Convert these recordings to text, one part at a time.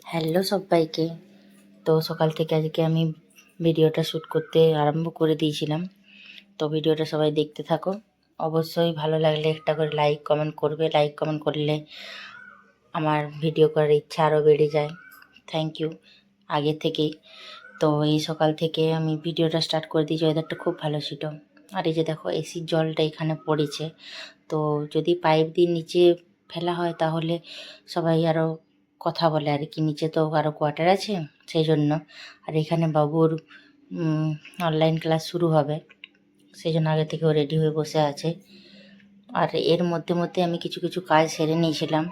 Hello সবাইকে। তো সকাল থেকে আজকে আমি ভিডিওটা শ্যুট করতে আরম্ভ করে দিয়েছিলাম। তো ভিডিওটা সবাই দেখতে থাকো। অবশ্যই ভালো লাগলে একটা করে লাইক কমেন্ট করবে। লাইক কমেন্ট করলে আমার ভিডিও করার ইচ্ছা আরও বেড়ে যায়। থ্যাংক ইউ আগে থেকেই। তো এই সকাল থেকে আমি ভিডিওটা স্টার্ট করে দিয়েছি। ওয়েদারটা খুব ভালো ছিল। আর এই যে দেখো এসির জলটা এখানে পড়েছে। তো যদি পাইপ দিয়ে নিচে ফেলা হয় তাহলে সবাই আরও কথা বলে আর কি, নিচে তো আরও কোয়ার্টার আছে সেই জন্য। আর এখানে বাবুর অনলাইন ক্লাস শুরু হবে, সেই জন্য আগে থেকেও রেডি হয়ে বসে আছে। আর এর মধ্যে মধ্যে আমি কিছু কিছু কাজ সেরে নিয়েছিলাম।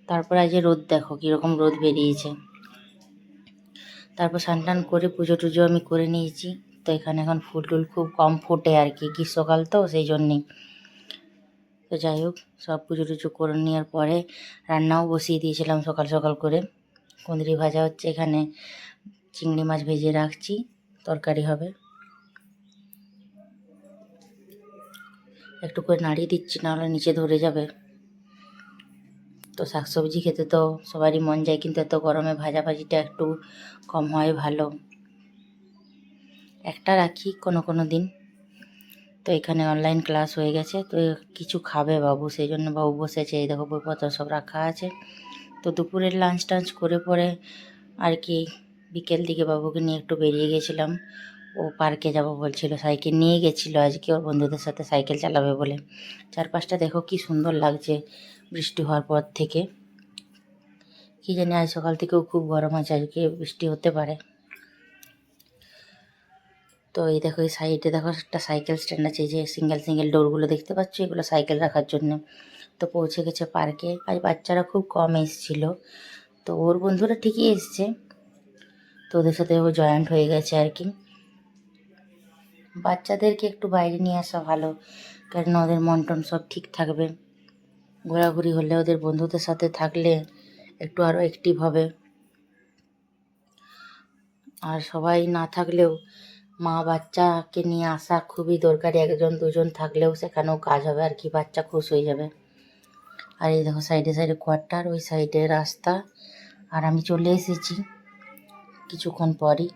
তারপর আজ রোদ দেখো কীরকম রোদ বেরিয়েছে। তারপর স্নান টান করে পুজো টুজো আমি করে নিয়েছি। তো এখানে এখন ফুল টুল খুব কম ফোটে আর কি, গ্রীষ্মকাল তো সেই জন্যেই। তো যাই হোক, সব পুজো টুজো করে নেওয়ার পরে রান্নাও বসিয়ে দিয়েছিলাম সকাল সকাল করে। কুঁদরি ভাজা হচ্ছে, এখানে চিংড়ি মাছ ভেজে রাখছি, তরকারি হবে। একটু করে নাড়িয়ে দিচ্ছি, নাহলে নিচে ধরে যাবে। তো শাকসবজি খেতে তো সবারই মন যায়, কিন্তু এত গরমে ভাজাভাজিটা একটু কম হয় ভালো। একটা রাখি কোনো কোনো দিন। তো এখানে অনলাইন ক্লাস হয়ে গেছে, তো কিছু খাবে বাবু, সেই জন্য বাবু বসেছে। এই দেখো বইপত্র সব রাখা আছে। তো দুপুরের লাঞ্চ টাঞ্চ করে পরে আর কি বিকেল দিকে বাবুকে নিয়ে একটু বেরিয়ে গেছিলাম। ও পার্কে যাব বলছিল, সাইকেল নিয়ে গেছিলো আজকে ওর বন্ধুদের সাথে সাইকেল চালাবে বলে। চারপাশটা দেখো কি সুন্দর লাগছে বৃষ্টি হওয়ার পর থেকে। কি জানি আজ সকাল থেকেও খুব গরম আছে, আজকে বৃষ্টি হতে পারে। তো এই দেখো এই সাইডে দেখো একটা সাইকেল স্ট্যান্ড আছে, যে সিঙ্গেল সিঙ্গেল ডোরগুলো দেখতে পাচ্ছ, এগুলো সাইকেল রাখার জন্য। তো পৌঁছে গেছে পার্কে। আজ বাচ্চারা খুব কম এসেছিলো, তো ওর বন্ধুরা ঠিকই এসছে, তো ওদের সাথে ও জয়েন্ট হয়ে গেছে আর কি। বাচ্চাদেরকে একটু বাইরে নিয়ে আসা ভালো, কারণ ওদের মন টন সব ঠিক থাকবে। ঘোরাঘুরি হলে, ওদের বন্ধুদের সাথে থাকলে একটু আরও অ্যাক্টিভ হবে। আর সবাই না থাকলেও মা বাচ্চাকে নিয়ে আসা খুবই দরকারি। একজন দুজন থাকলেও সেখানেও কাজ হবে আর কি, বাচ্চা খুশ হয়ে যাবে। আর এই দেখো সাইডে সাইডে কোয়ার্টার, ওই সাইডে রাস্তা। আর আমি চলে এসেছি কিছুক্ষণ পরই।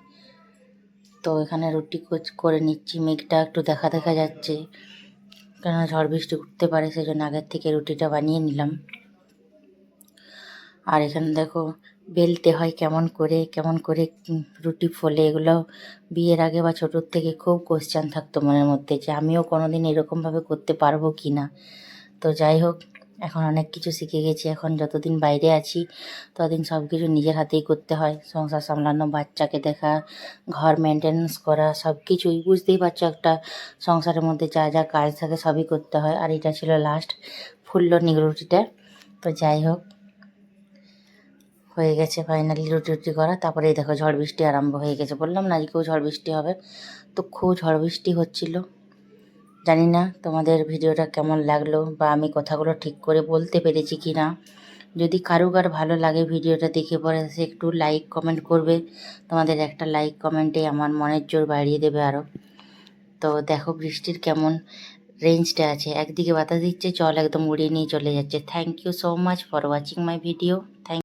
তো এখানে রুটি করে নিচ্ছি। মেঘটা একটু দেখা দেখা যাচ্ছে, কেননা ঝড় বৃষ্টি উঠতে পারে, সেই জন্য আগের থেকে রুটিটা বানিয়ে নিলাম। আর এখানে দেখো বেলতে হয় কেমন করে কেমন করে রুটি ফোলে, এগুলো বিয়ের আগে বা ছোটোর থেকে খুব কোশ্চেন থাকতো মনের মধ্যে, যে আমিও কোনোদিন এরকমভাবে করতে পারবো কি না। তো যাই হোক, এখন অনেক কিছু শিখে গেছি। এখন যতদিন বাইরে আছি ততদিন সব কিছু নিজের হাতেই করতে হয়। সংসার সামলানো, বাচ্চাকে দেখা, ঘর মেনটেন্যান্স করা, সব কিছুই বুঝতেই পারছো, একটা সংসারের মধ্যে যা যা কাজ থাকে সবই করতে হয়। আর এটা ছিল লাস্ট ফুললো রুটিটা। তো যাই হোক, হয়ে গেছে ফাইনালি রুটি করা। তারপরে এই দেখো ঝড় বৃষ্টি আরম্ভ হয়ে গেছে। বললাম না আজকেও ঝড় বৃষ্টি হবে। তো খুব ঝড় বৃষ্টি হচ্ছিল। জানি না তোমাদের ভিডিওটা কেমন লাগলো, বা আমি কথাগুলো ঠিক করে বলতে পেরেছি কি না। যদি কারো ভালো লাগে ভিডিওটা দেখে পরে সে একটু লাইক কমেন্ট করবে। তোমাদের একটা লাইক কমেন্টে আমার মনের জোর বাড়িয়ে দেবে আরও। তো দেখো বৃষ্টির কেমন রেঞ্জটা আছে, একদিকে বাতাস দিচ্ছে, জল একদম উড়িয়ে নিয়ে চলে যাচ্ছে। Thank you so much for watching my video. Thank